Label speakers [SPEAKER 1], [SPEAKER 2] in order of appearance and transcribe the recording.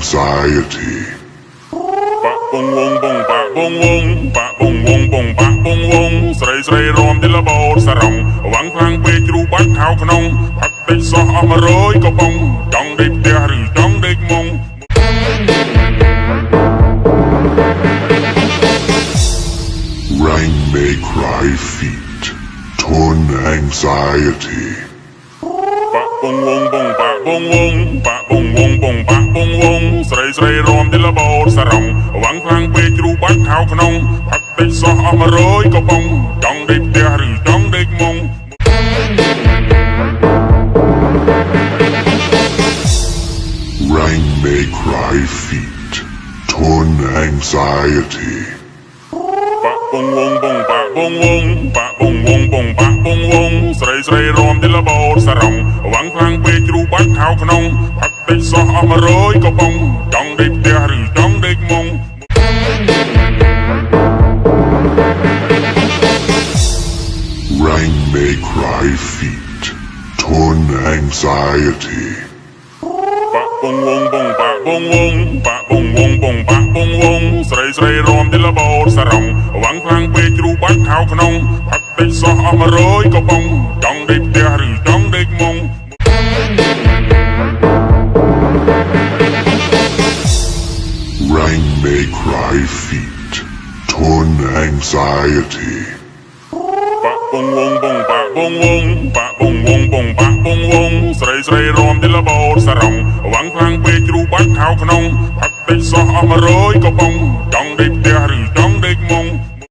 [SPEAKER 1] anxiety.
[SPEAKER 2] Pak bong wong bong pak bong wong pak bong wong bong pak bong wongស្រីស្រីរំទីលបោតសារងវាំងខ្លាំងពេកជ្រូបាត់ខោក្នុងផឹកតិចសោះអស់100ក៏បងចង់ដេកផ្ទះឬចង់ដេកមុង
[SPEAKER 1] Rain may cry feet, torn anxiety.
[SPEAKER 2] Pak bong wong bong pak bong wong pak bong wong bong pak bong wongស្រីស្រីរំទីលបោតសារងវាំងខ្លាំងពេកជ្រូបាត់ខោក្នុងផឹកតិចសោះអស់100ក៏បងចង់ដេកផ្ទះឬចង់ដេកមុង
[SPEAKER 1] Rain may cry feet, torn anxiety.
[SPEAKER 2] Pak bong wong bong pak bong wong pak bong wong bong pak bong wongស្រីស្រីរំទីលបោតសារងវាំងខ្លាំងពេកជ្រូបាត់ខោក្នុងផឹកតិចសោះអស់100ក៏បងចង់ដេកផ្ទះឬចង់ដេកមុង
[SPEAKER 1] Rain may cry feet, torn anxiety.
[SPEAKER 2] Pak bong wong bong pak bong wong pak bong wong bong pak bong wongស្រីស្រីរំទីលបោតសារងវាំងខ្លាំងពេកជ្រូបាត់ខោក្នុងផឹកតិចសោះអស់100ក៏បងចង់ដេកផ្ទះឬចង់ដេកមុង
[SPEAKER 1] Rain may cry feet, torn anxiety.
[SPEAKER 2] Pak bong wong bong pak bong wong pak bong wong bong pak bong wongស្រីស្រីរំទីលបោតសារងវាំងខ្លាំងពេកជ្រូបាត់ខោក្នុងផឹកតិចសោះអស់100ក៏បងចង់ដេកផ្ទះឬចង់ដេកមុង